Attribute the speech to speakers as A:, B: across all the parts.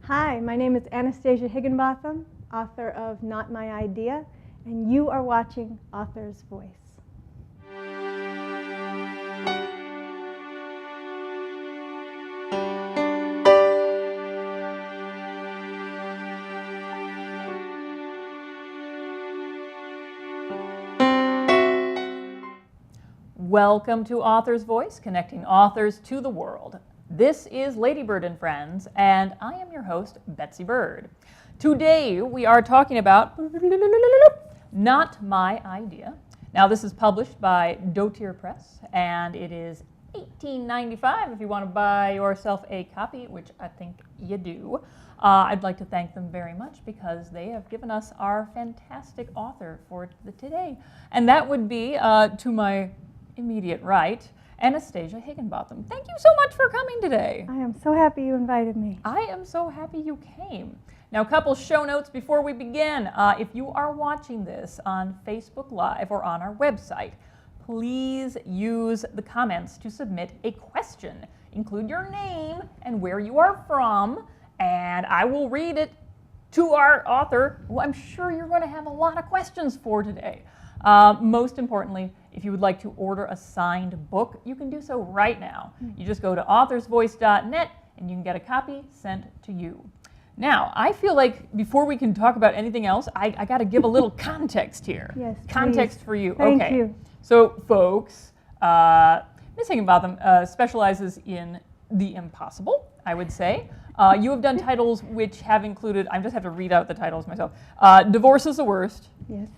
A: Hi, my name is Anastasia Higginbotham, author of Not My Idea, and you are watching Author's Voice.
B: Welcome to Author's Voice, connecting authors to the world. This is LadyBird and Friends, and I am your host, Betsy Bird. Today we are talking about Not My Idea. Now this is published by Dotier Press, and it is $18.95 if you want to buy yourself a copy, which I think you do. I'd like to thank them very much because they have given us our fantastic author for today. And that would be, to my immediate right, Anastasia Higginbotham. Thank you so much for coming today.
A: I am so happy you invited me.
B: I am so happy you came. Now, a couple show notes before we begin. If you are watching this on Facebook Live or on our website, please use the comments to submit a question. Include your name and where you are from, and I will read it to our author, who I'm sure you're going to have a lot of questions for today. Most importantly, if you would like to order a signed book, you can do so right now. You just go to authorsvoice.net and you can get a copy sent to you. Now, I feel like before we can talk about anything else, I got to give a little context here.
A: Yes,
B: context
A: please.
B: For you.
A: Thank
B: okay.
A: you.
B: So, folks, Ms. Higginbotham specializes in the impossible, I would say. You have done titles which have included, I just have to read out the titles myself. Divorce is the Worst.
A: Yes,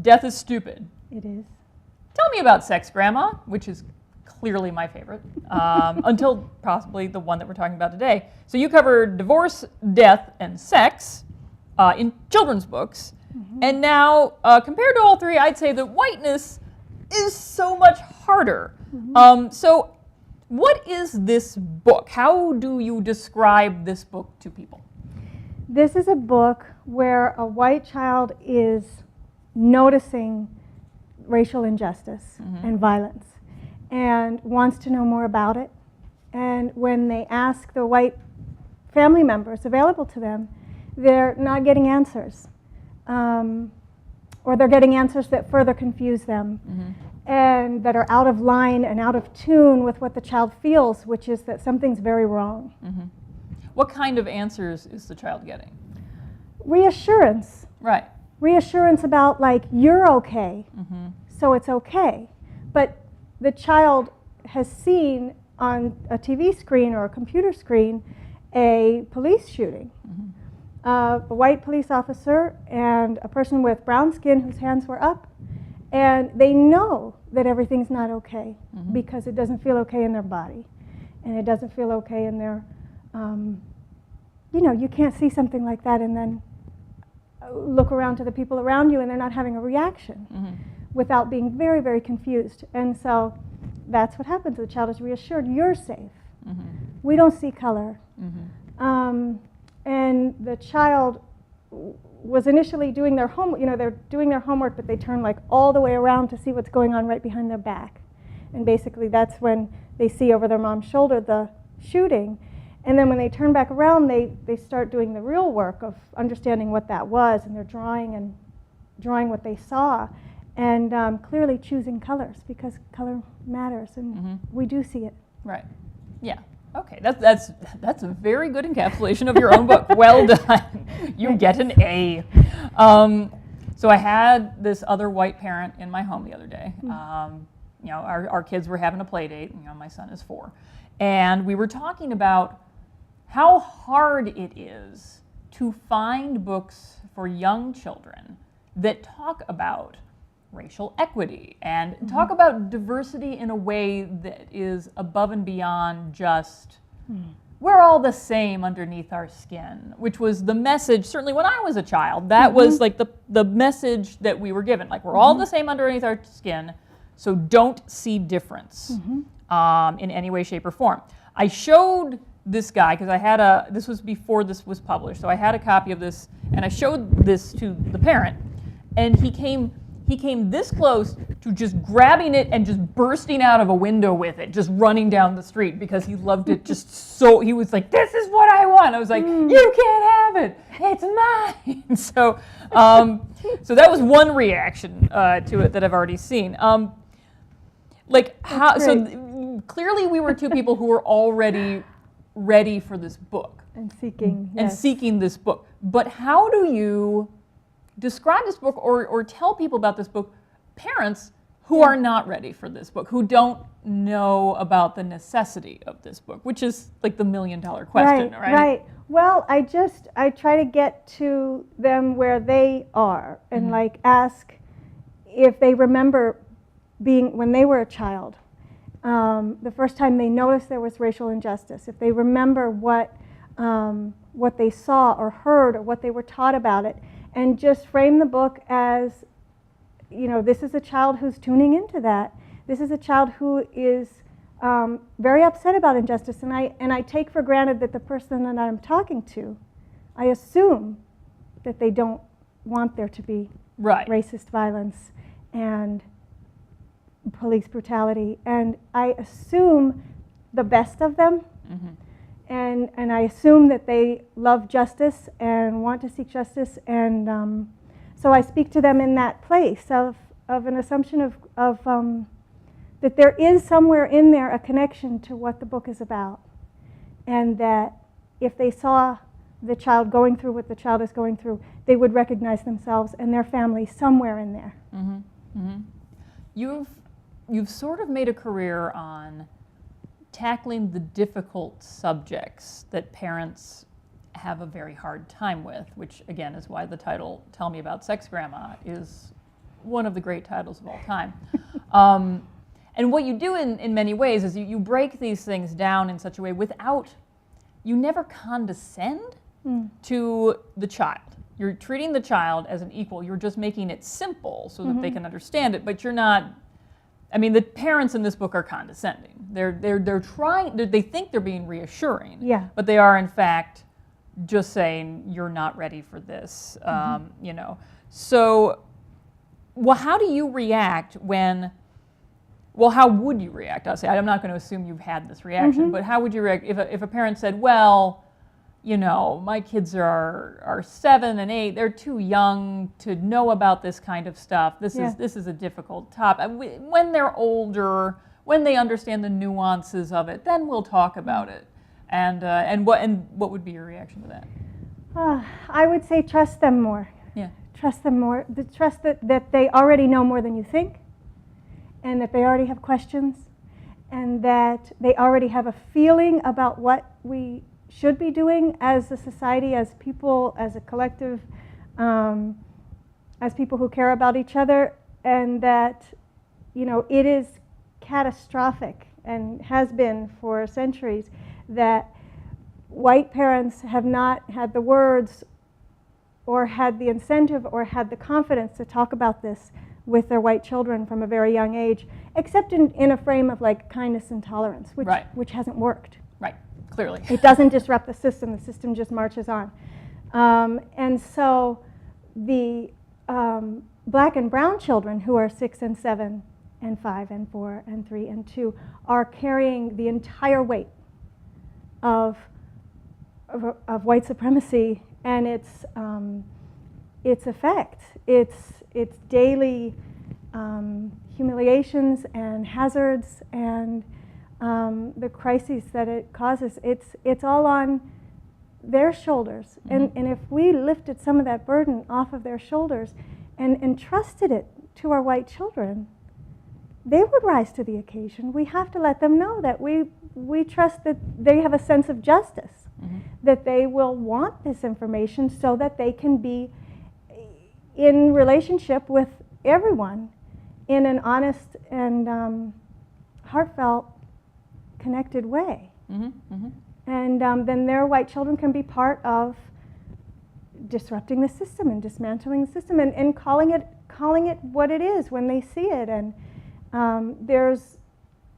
B: Death is Stupid.
A: it is.
B: Tell me about Sex Grandma, which is clearly my favorite, until possibly the one that we're talking about today. So you cover divorce, death, and sex in children's books. Mm-hmm. And now, compared to all three, I'd say that whiteness is so much harder. Mm-hmm. So what is this book? How do you describe this book to people?
A: This is a book where a white child is noticing racial injustice and violence and wants to know more about it. And when they ask the white family members available to them, they're not getting answers. Or they're getting answers that further confuse them and that are out of line and out of tune with what the child feels, which is that something's very wrong.
B: What kind of answers is the child getting?
A: Reassurance.
B: Right.
A: Reassurance about, like, you're okay, so it's okay. But the child has seen on a TV screen or a computer screen a police shooting. A white police officer and a person with brown skin whose hands were up, and they know that everything's not okay because it doesn't feel okay in their body, and it doesn't feel okay in their, you can't see something like that and then look around to the people around you and they're not having a reaction without being very, very confused. And so that's what happens. The child is reassured, you're safe. We don't see color. And the child was initially doing their homework, they're doing their homework, but they turn like all the way around to see what's going on right behind their back. And basically that's when they see over their mom's shoulder the shooting. And then when they turn back around, they start doing the real work of understanding what that was, and they're drawing what they saw, and clearly choosing colors because color matters, and we do see it.
B: Right. Yeah. Okay. That's a very good encapsulation of your own book. Well done. You get an A. So I had this other white parent in my home the other day. Our kids were having a play date. My son is 4, and we were talking about how hard it is to find books for young children that talk about racial equity and talk about diversity in a way that is above and beyond just we're all the same underneath our skin, which was the message, certainly when I was a child, that was like the message that we were given, like we're all the same underneath our skin, so don't see difference in any way, shape, or form. I showed this guy, because I had this was before this was published, so I had a copy of this, and I showed this to the parent, and he came he came this close to just grabbing it and just bursting out of a window with it, just running down the street because he loved it just so. He was like, "This is what I want." I was like, "You can't have it. It's mine." So, so that was one reaction to it that I've already seen. Like how? So clearly, we were two people who were already ready for this book
A: And seeking.
B: and
A: Yes.
B: seeking this book. But how do you describe this book or tell people about this book, parents who are not ready for this book, who don't know about the necessity of this book, which is like the $1 million question, right?
A: Right. Well, I try to get to them where they are and like ask if they remember when they were a child, the first time they noticed there was racial injustice, if they remember what they saw or heard or what they were taught about it, and just frame the book as, this is a child who's tuning into that. This is a child who is very upset about injustice, and I take for granted that the person that I'm talking to, I assume that they don't want there to be racist violence and police brutality, and I assume the best of them. And I assume that they love justice and want to seek justice, and so I speak to them in that place of an assumption of that there is somewhere in there a connection to what the book is about, and that if they saw the child going through what the child is going through, they would recognize themselves and their family somewhere in there.
B: You've sort of made a career on tackling the difficult subjects that parents have a very hard time with, which again is why the title Tell Me About Sex Grandma is one of the great titles of all time. And what you do in many ways is you break these things down in such a way you never condescend to the child. You're treating the child as an equal. You're just making it simple so that they can understand it, but you're not. I mean, the parents in this book are condescending. They're trying. They think they're being reassuring.
A: Yeah.
B: But they are in fact just saying you're not ready for this. So, well, how do you react when? Well, how would you react? I'll say I'm not going to assume you've had this reaction, but how would you react if a parent said, "Well, my kids are 7 and 8. They're too young to know about this kind of stuff. This is a difficult topic. When they're older, when they understand the nuances of it, then we'll talk about it." And what would be your reaction to that?
A: I would say trust them more.
B: Yeah.
A: Trust them more. Trust that they already know more than you think, and that they already have questions, and that they already have a feeling about what we should be doing as a society, as people, as a collective, as people who care about each other, and that it is catastrophic and has been for centuries that white parents have not had the words or had the incentive or had the confidence to talk about this with their white children from a very young age, except in a frame of like kindness and tolerance, which hasn't worked.
B: Right, clearly.
A: It doesn't disrupt the system just marches on. And so the black and brown children who are 6 and 7 and 5 and 4 and 3 and 2 are carrying the entire weight of white supremacy and its effect, its daily humiliations and hazards and the crises that it causes. It's all on their shoulders. And if we lifted some of that burden off of their shoulders and entrusted it to our white children, they would rise to the occasion. We have to let them know that we trust that they have a sense of justice, that they will want this information so that they can be in relationship with everyone in an honest and heartfelt, connected way. And then their white children can be part of disrupting the system and dismantling the system and calling it what it is when they see it. And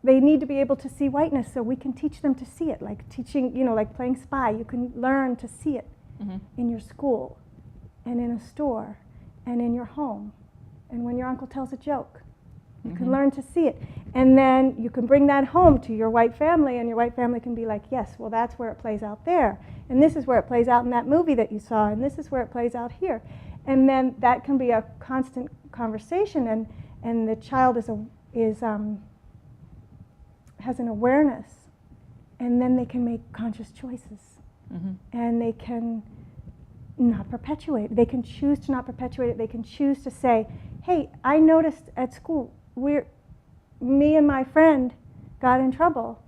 A: they need to be able to see whiteness so we can teach them to see it, like teaching, like playing spy. You can learn to see it in your school and in a store and in your home and when your uncle tells a joke. You can
B: Mhm.
A: learn to see it. And then you can bring that home to your white family, and your white family can be like, yes, well, that's where it plays out there. And this is where it plays out in that movie that you saw, and this is where it plays out here. And then that can be a constant conversation, and the child has an awareness, and then they can make conscious choices.
B: Mhm.
A: And they can not perpetuate. They can choose to not perpetuate it. They can choose to say, hey, I noticed at school, me and my friend got in trouble,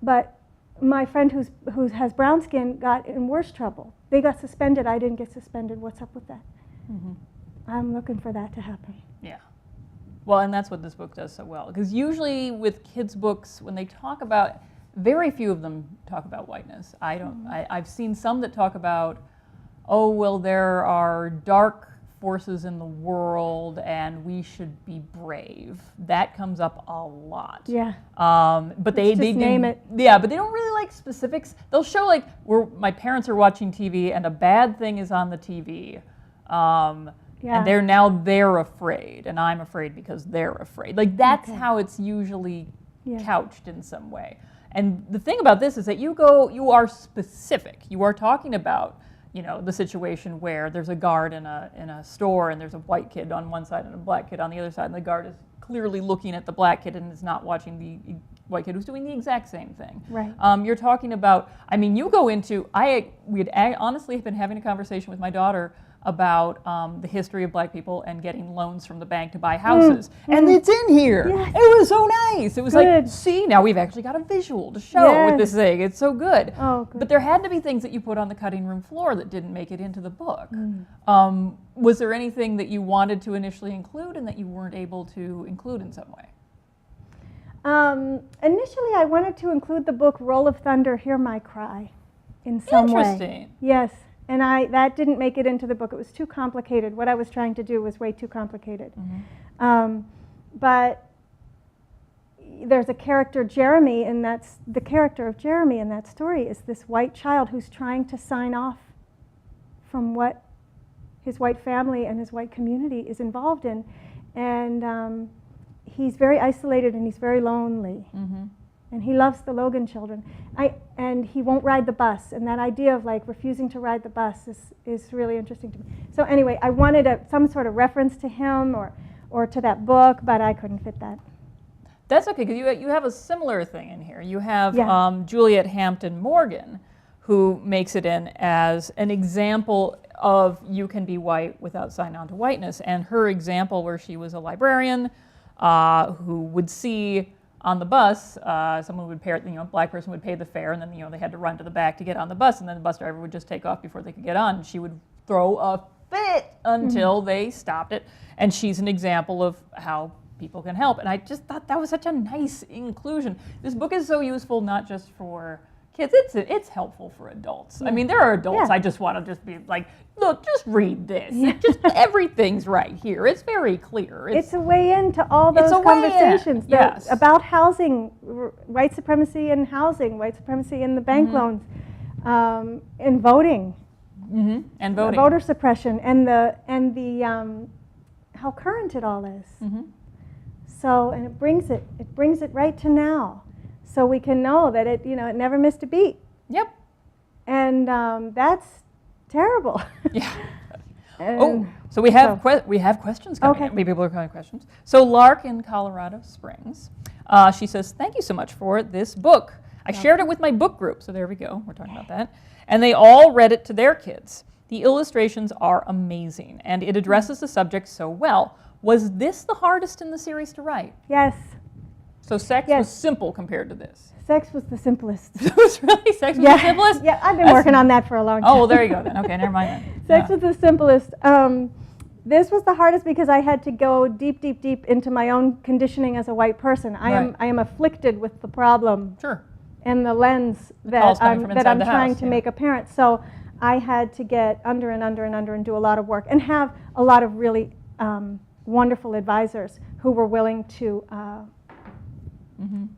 A: but my friend who has brown skin got in worse trouble. They got suspended. I didn't get suspended. What's up with that?
B: Mhm.
A: I'm looking for that to happen.
B: Yeah. Well, and that's what this book does so well. Because usually with kids' books, when they talk about, very few of them talk about whiteness. I've seen some that talk about, oh, well, there are dark forces in the world and we should be brave. That comes up a lot.
A: Yeah.
B: But they
A: just name it.
B: Yeah, but they don't really like specifics. They'll show like my parents are watching TV and a bad thing is on the TV.
A: Yeah.
B: And they're afraid, and I'm afraid because they're afraid. Like that's how it's usually couched in some way. And the thing about this is that you are specific. You are talking about, the situation where there's a guard in a store and there's a white kid on one side and a black kid on the other side, and the guard is clearly looking at the black kid and is not watching the white kid who's doing the exact same thing.
A: Right.
B: You're talking about, you go into, we had honestly been having a conversation with my daughter about the history of black people and getting loans from the bank to buy houses. And it's in here.
A: Yes.
B: It was so nice. It was
A: Good.
B: like, see, now we've actually got a visual to show with this thing. It's so good.
A: Oh, good.
B: But there had to be things that you put on the cutting room floor that didn't make it into the book. Was there anything that you wanted to initially include and that you weren't able to include in some way?
A: Initially, I wanted to include the book Roll of Thunder, Hear My Cry in some way.
B: Interesting.
A: Yes. And that didn't make it into the book. It was too complicated. What I was trying to do was way too complicated. But there's a character, Jeremy, and that's the character of Jeremy in that story is this white child who's trying to sign off from what his white family and his white community is involved in. And he's very isolated and he's very lonely. And he loves the Logan children. And he won't ride the bus. And that idea of like refusing to ride the bus is really interesting to me. So anyway, I wanted some sort of reference to him or to that book, but I couldn't fit that.
B: That's okay, because you have a similar thing in here. You have Juliet Hampton Morgan, who makes it in as an example of you can be white without signing on to whiteness. And her example where she was a librarian who would see on the bus, someone would pay, a black person would pay the fare, and then they had to run to the back to get on the bus, and then the bus driver would just take off before they could get on. And she would throw a fit until they stopped it. And she's an example of how people can help. And I just thought that was such a nice inclusion. This book is so useful not just for kids, it's helpful for adults. There are adults I just want to just be like, look, just read this. Everything's right here. It's very clear.
A: It's a way into all those conversations about housing, white supremacy in housing, white supremacy in the bank loans, in voting,
B: and voting,
A: voter suppression, and the how current it all is. So, and it brings it right to now. So we can know that it never missed a beat. Yep. And that's terrible.
B: So we have questions coming in. Maybe people are calling questions. So Lark in Colorado Springs, she says, "Thank you so much for this book. I shared it with my book group." So there we go. We're talking about that. And they all read it to their kids. The illustrations are amazing, and it addresses the subject so well. Was this the hardest in the series to write?
A: Yes.
B: So sex was simple compared to this.
A: Sex was the simplest.
B: It was really sex was the simplest?
A: Yeah, I've been working on that for a long time.
B: Oh, well, there you go then. Okay, never mind then.
A: Sex was the simplest. This was the hardest because I had to go deep, deep, deep into my own conditioning as a white person. I am afflicted with the problem.
B: Sure.
A: And the lens that I'm trying to make apparent. So I had to get under and under and under and do a lot of work and have a lot of really wonderful advisors who were willing to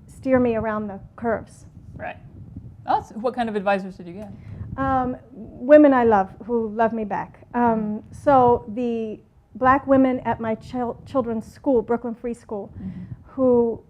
A: steer me around the curves.
B: Right. Oh, so what kind of advisors did you get?
A: Women I love who love me back. So the black women at my children's school, Brooklyn Free School, who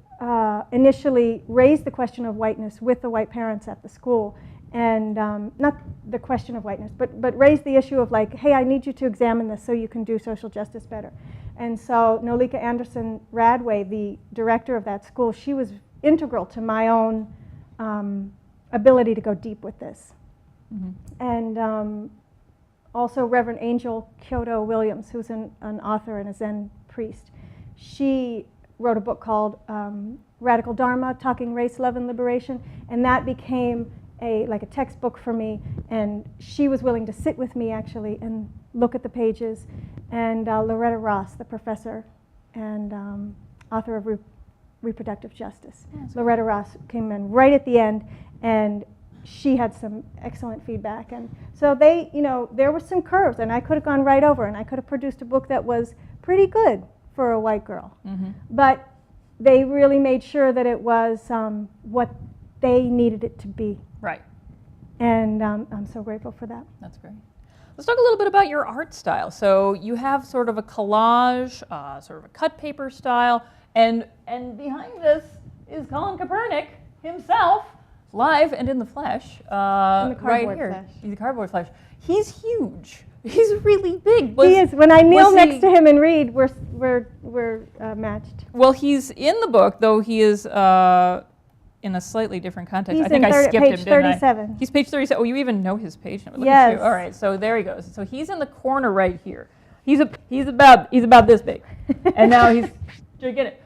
A: initially raised the question of whiteness with the white parents at the school. And not the question of whiteness, but raised the issue of like, hey, I need you to examine this so you can do social justice better. And so Nolika Anderson Radway, the director of that school, she was integral to my own ability to go deep with this. And also Reverend Angel Kyoto Williams, who's an author and a Zen priest. She wrote a book called Radical Dharma, Talking Race, Love, and Liberation, and that became like a textbook for me, and she was willing to sit with me actually and look at the pages. And Loretta Ross, the professor and author of Reproductive Justice. Yes. Loretta Ross came in right at the end, and she had some excellent feedback. And so they, there were some curves, and I could have gone right over, and I could have produced a book that was pretty good for a white girl. But they really made sure that it was what they needed it to be.
B: Right.
A: And I'm so grateful for that.
B: That's great. Let's talk a little bit about your art style. So you have sort of a collage, sort of a cut paper style, and behind this is Colin Kaepernick himself, live and in the flesh, right here.
A: Flesh.
B: The cardboard flesh. He's huge. He's really big.
A: He is. When I kneel next to him and read, we're matched.
B: Well, he's in the book, though he is in a slightly different context.
A: He's
B: I think I skipped
A: page
B: him, didn't
A: 37.
B: I? He's page 37. Oh, you even know his page number. Look
A: Yes.
B: at you. All right, so there he goes. So he's in the corner right here. He's about this big, and now he's gigantic.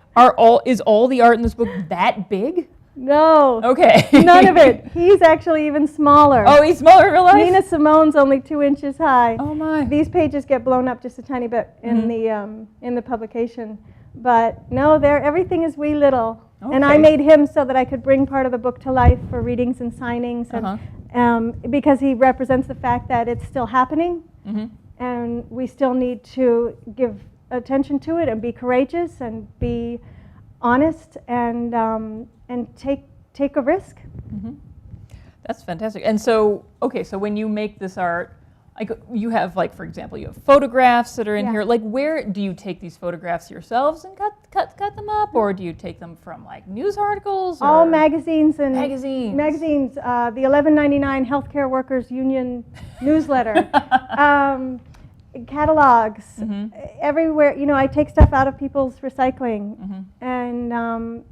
B: Is all the art in this book that big?
A: No.
B: Okay.
A: None of it. He's actually even smaller.
B: Oh, he's smaller in real life?
A: Nina Simone's only 2 inches high.
B: Oh my.
A: These pages get blown up just a tiny bit in the publication, but no, everything is wee little.
B: Okay.
A: And I made him so that I could bring part of the book to life for readings and signings, and because he represents the fact that it's still happening, and we still need to give attention to it and be courageous and be honest and take a risk.
B: That's fantastic. And so, okay, so when you make this art, like you have, like, for example, you have photographs that are in here. Like, where do you take these photographs yourselves and cut them up, or do you take them from like news articles?
A: All magazines and
B: magazines.
A: The 11.99 Healthcare Workers Union newsletter, catalogs, everywhere. I take stuff out of people's recycling and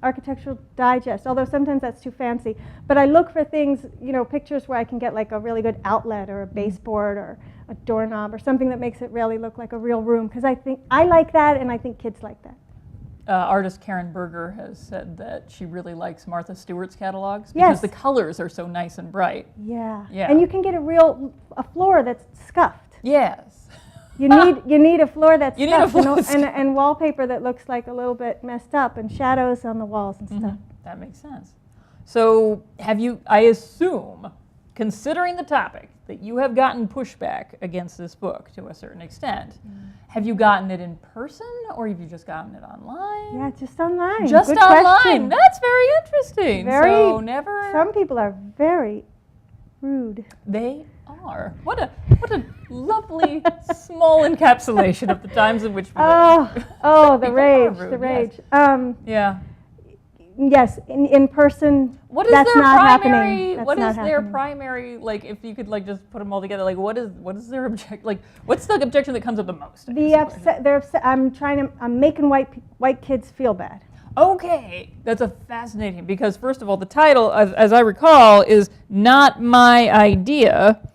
A: Architectural Digest. Although sometimes that's too fancy, but I look for things, pictures where I can get like a really good outlet or a baseboard or a doorknob or something that makes it really look like a real room. Because I like that, and I think kids like that.
B: Artist Karen Berger has said that she really likes Martha Stewart's catalogs because the colors are so nice and bright.
A: Yeah. And you can get a floor that's scuffed.
B: Yes.
A: You need a floor that's scuffed,
B: and
A: wallpaper that looks like a little bit messed up, and shadows on the walls and stuff.
B: That makes sense. So I assume, considering the topic, that you have gotten pushback against this book to a certain extent. Have you gotten it in person, or have you just gotten it online?
A: Yeah, just online.
B: Just
A: Good
B: online.
A: question.
B: That's very interesting. So never.
A: Some people are very rude.
B: They are. What a lovely small encapsulation of the times in which we live.
A: The rage.
B: Yeah.
A: Yes, in person.
B: What is
A: that's
B: their
A: not
B: primary?
A: Happening.
B: What is their primary? Like, if you could like just put them all together, like what is their object? Like, what's the objection that comes up the most?
A: They're upset. I'm making white kids feel bad.
B: Okay, that's a fascinating, because first of all, the title, as I recall, is Not My Idea,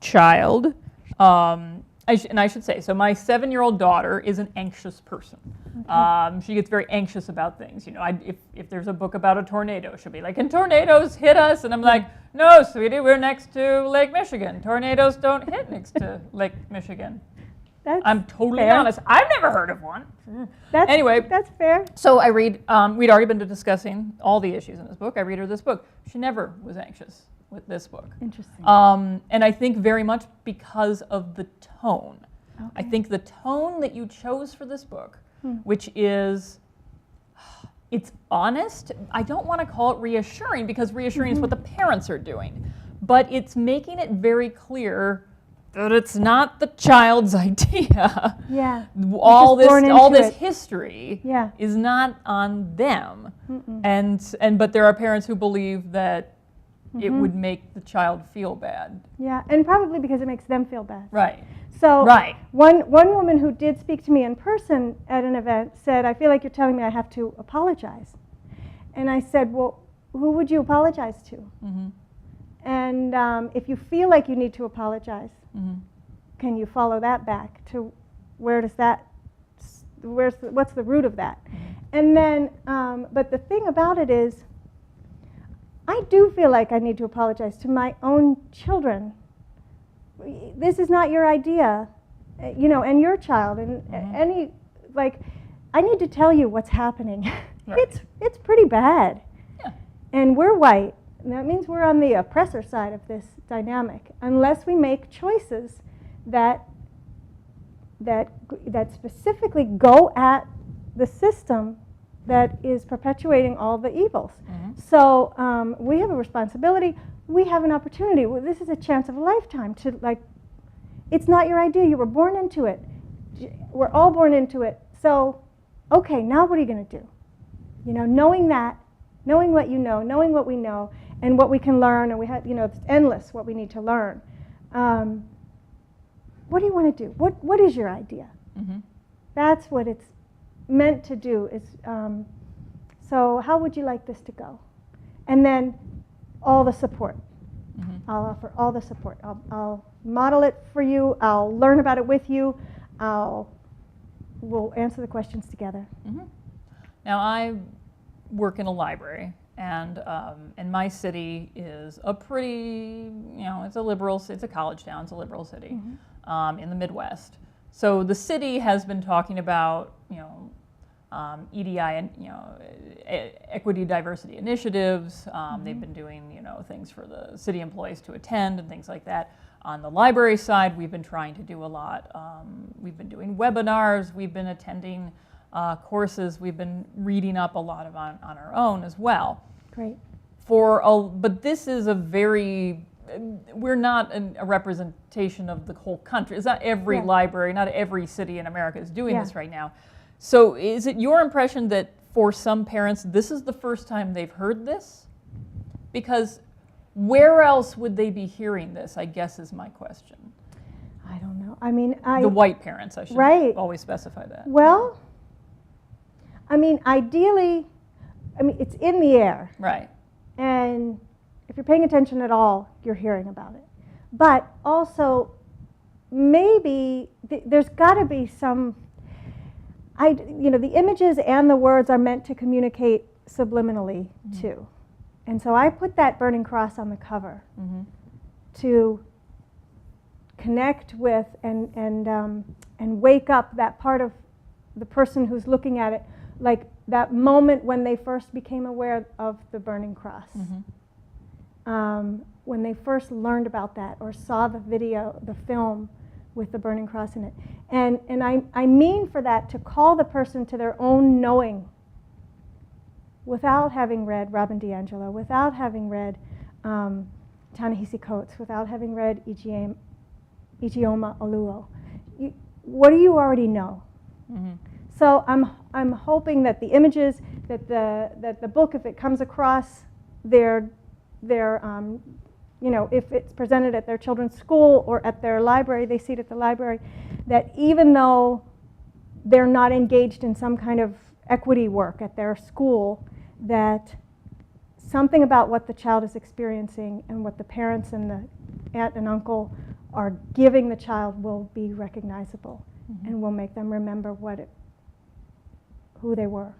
B: Child. I should say, so my 7-year-old daughter is an anxious person. She gets very anxious about things. If there's a book about a tornado, she'll be like, "Can tornadoes hit us?" And I'm like, "No, sweetie, we're next to Lake Michigan. Tornadoes don't hit next to Lake Michigan." I'm totally honest. I've never heard of one. Anyway,
A: that's fair.
B: So I read. We'd already been discussing all the issues in this book. I read her this book. She never was anxious with this book.
A: Interesting.
B: And I think very much because of the tone. Okay. I think the tone that you chose for this book, which is, it's honest. I don't want to call it reassuring, because reassuring is what the parents are doing, but it's making it very clear that it's not the child's idea.
A: Yeah.
B: All
A: just born into
B: this
A: it.
B: history
A: Yeah.
B: is not on them. But there are parents who believe that it would make the child feel bad.
A: Yeah, and probably because it makes them feel bad.
B: Right.
A: So
B: Right.
A: one woman who did speak to me in person at an event said, I feel like you're telling me I have to apologize. And I said, well, who would you apologize to? And if you feel like you need to apologize, can you follow that back to what's the root of that? And then, but the thing about it is, I do feel like I need to apologize to my own children. This is not your idea, and your child, and I need to tell you what's happening.
B: Right.
A: It's pretty bad.
B: Yeah.
A: And we're white, and that means we're on the oppressor side of this dynamic, unless we make choices that specifically go at the system that is perpetuating all the evils. So we have a responsibility. We have an opportunity. Well, this is a chance of a lifetime to it's not your idea. You were born into it. We're all born into it. So, okay, now what are you going to do? Knowing that, knowing what you know, knowing what we know, and what we can learn, and we have, it's endless what we need to learn. What do you want to do? What is your idea? That's what it's meant to do. Is so how would you like this to go? And then all the support. I'll offer all the support. I'll model it for you. I'll learn about it with you. We'll answer the questions together.
B: Now I work in a library, and my city is a pretty, it's a college town, it's a liberal city in the Midwest. So the city has been talking about, EDI and equity diversity initiatives. They've been doing things for the city employees to attend and things like that. On the library side, we've been trying to do a lot. We've been doing webinars. We've been attending courses. We've been reading up a lot on our own as well.
A: Great.
B: But this is we're not a representation of the whole country. It's not every library, not every city in America is doing this right now. So is it your impression that for some parents, this is the first time they've heard this? Because where else would they be hearing this, I guess, is my question.
A: I don't know. I mean,
B: the white parents, I should always specify that.
A: Well, I mean, ideally, it's in the air.
B: Right.
A: And if you're paying attention at all, you're hearing about it. But also, maybe there's got to be some, the images and the words are meant to communicate subliminally too. And so I put that burning cross on the cover to connect with and wake up that part of the person who's looking at it, like that moment when they first became aware of the burning cross. When they first learned about that or saw the film with the burning cross in it. And I mean for that to call the person to their own knowing without having read Robin DiAngelo, without having read Ta-Nehisi Coates, without having read Ijeoma Oluo. What do you already know? So I'm hoping that the images, that the book, if it comes across their if it's presented at their children's school or at their library, they see it at the library, that even though they're not engaged in some kind of equity work at their school, that something about what the child is experiencing and what the parents and the aunt and uncle are giving the child will be recognizable and will make them remember who they were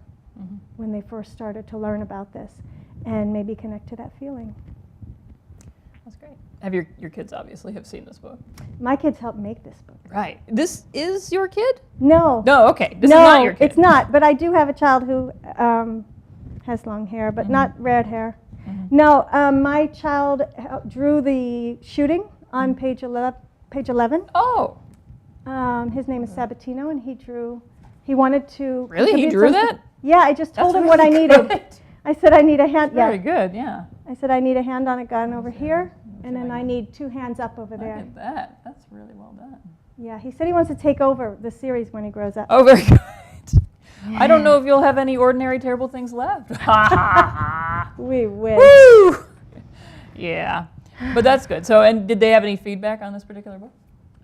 A: when they first started to learn about this, and maybe connect to that feeling.
B: That's great. Have your kids obviously have seen this book?
A: My kids helped make this book.
B: Right. This is your kid?
A: No.
B: No, okay. This is not your kid.
A: It's not, but I do have a child who has long hair, but not red hair. No, my child drew the shooting on page 11.
B: Oh.
A: His name is Sabatino, and he wanted to...
B: Really? He drew that?
A: Yeah, I just told him
B: really
A: what I needed.
B: good.
A: I said I need a hand.
B: Very good, yeah.
A: I said I need a hand on a gun over here, and then I need 2 hands up over there.
B: Look at that. That's really
A: Yeah, he said he wants to take over the series when he grows up.
B: Oh, very good. I don't know if you'll have any Ordinary Terrible Things left.
A: We wish.
B: Woo! Yeah, but that's good. So, and did they have any feedback on this particular book?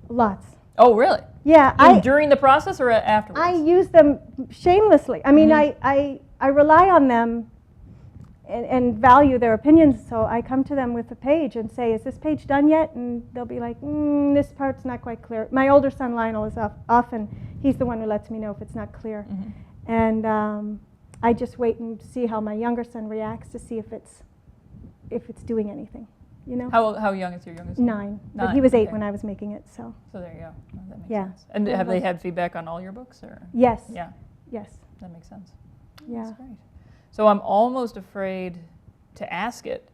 A: Lots.
B: Oh, really?
A: Yeah,
B: During the process or afterwards?
A: I use them shamelessly. I mean, I rely on them and value their opinions, so I come to them with a page and say, is this page done yet? And they'll be like, this part's not quite clear. My older son Lionel is often, he's the one who lets me know if it's not clear.
B: Mm-hmm.
A: And I just wait and see how my younger son reacts to see if it's doing anything, you know?
B: How young is your youngest son?
A: 9. But he was 8
B: okay.
A: when I was making it, so.
B: So there you go. Well, that makes
A: Yeah.
B: sense. And have they had feedback on all your books? Or?
A: Yes.
B: Yeah,
A: Yes.
B: that makes sense.
A: Yeah.
B: That's great. So I'm almost afraid to ask it.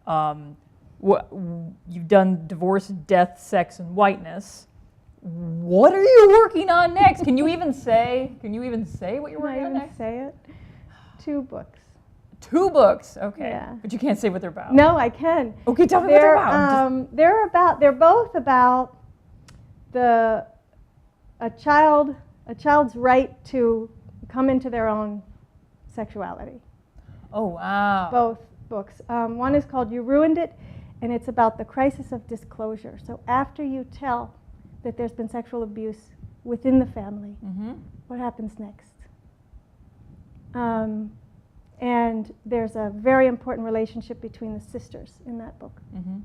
B: You've done divorce, death, sex, and whiteness. What are you working on next? Can you even say? What you're
A: Can I
B: working on
A: even
B: next?
A: say it? 2 books.
B: 2 books. Okay.
A: Yeah.
B: But you can't say what they're about.
A: No, I can.
B: Okay, tell me what they're about.
A: They're both about a child's right to come into their own sexuality.
B: Oh, wow.
A: Both books. One is called You Ruined It, and it's about the crisis of disclosure. So after you tell that there's been sexual abuse within the family,
B: Mm-hmm.
A: what happens next? And there's a very important relationship between the sisters in that book.
B: Mm-hmm.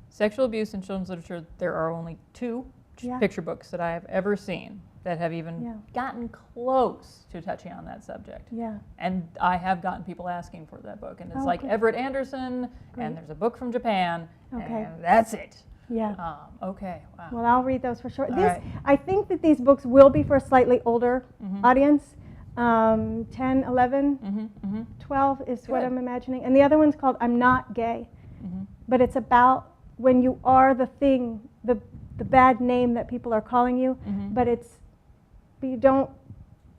B: Sexual abuse in children's literature, there are only 2
A: Yeah.
B: picture books that I have ever seen that have even gotten close to touching on that subject.
A: Yeah.
B: And I have gotten people asking for that book. And it's
A: Oh,
B: like
A: good.
B: Everett Anderson,
A: Great.
B: and there's a book from Japan,
A: Okay.
B: and that's it.
A: Yeah.
B: Okay, wow.
A: Well, I'll read those for sure.
B: All right.
A: I think that these books will be for a slightly older
B: Mhm.
A: audience. 10, 11,
B: Mm-hmm, mm-hmm,
A: 12 is what
B: Good.
A: I'm imagining. And the other one's called I'm Not Gay.
B: mm-hmm.
A: But it's about when you are the thing, the bad name that people are calling you,
B: Mhm.
A: but you don't,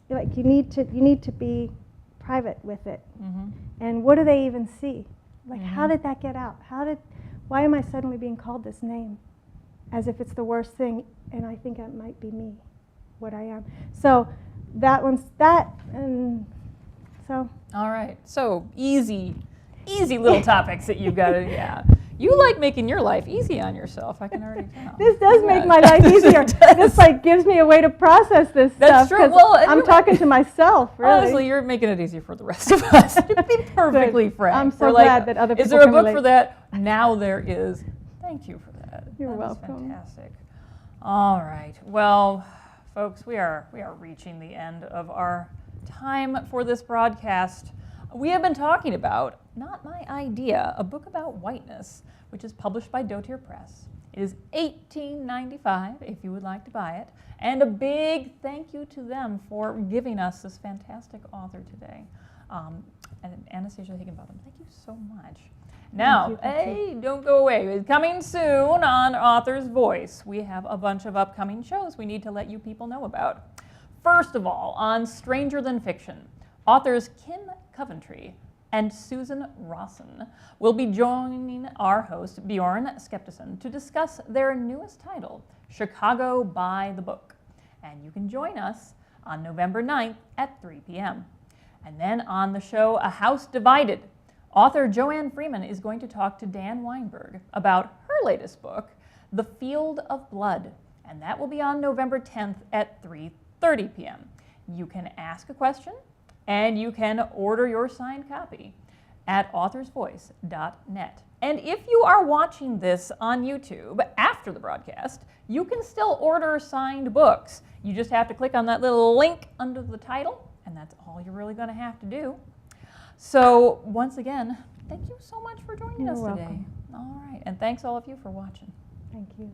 A: like, you need to be private with it.
B: Mm-hmm.
A: And what do they even see? Like, how
B: Mhm.
A: did that get out? Why am I suddenly being called this name? As if it's the worst thing, and I think it might be me, what I am. So that one's that, and so.
B: All right. So easy little topics that you've got to, yeah. You like making your life easy on yourself, I can already tell.
A: This does make
B: Yeah.
A: my life easier.
B: It does.
A: This like gives me a way to process this
B: That's
A: stuff.
B: true.
A: 'Cause
B: Well, and
A: I'm
B: you're-
A: talking to myself, really.
B: Honestly, you're making it easier for the rest of us. To be perfectly
A: Good.
B: frank.
A: I'm so
B: We're like,
A: glad that other
B: is
A: people
B: there a
A: can
B: book
A: relate.
B: for that? Now there is. Thank you for that.
A: You're
B: That was
A: welcome.
B: fantastic. All right. Well, folks, we are reaching the end of our time for this broadcast. We have been talking about Not My Idea, a book about whiteness, which is published by Dotier Press. It is $18.95 if you would like to buy it. And a big thank you to them for giving us this fantastic author today. And Anastasia Higginbotham, thank you so much. Now, hey, don't go away. Coming soon on Author's Voice, we have a bunch of upcoming shows we need to let you people know about. First of all, on Stranger Than Fiction, authors Kim Coventry and Susan Rawson will be joining our host, Bjorn Skeptison, to discuss their newest title, Chicago by the Book. And you can join us on November 9th at 3 p.m. And then on the show, A House Divided, author Joanne Freeman is going to talk to Dan Weinberg about her latest book, The Field of Blood. And that will be on November 10th at 3:30 p.m. You can ask a question, and you can order your signed copy at authorsvoice.net. And if you are watching this on YouTube after the broadcast, you can still order signed books. You just have to click on that little link under the title, and that's all you're really going to have to do. So once again, thank you so much for joining us today.
A: Welcome.
B: All right, and thanks all of you for watching.
A: Thank you.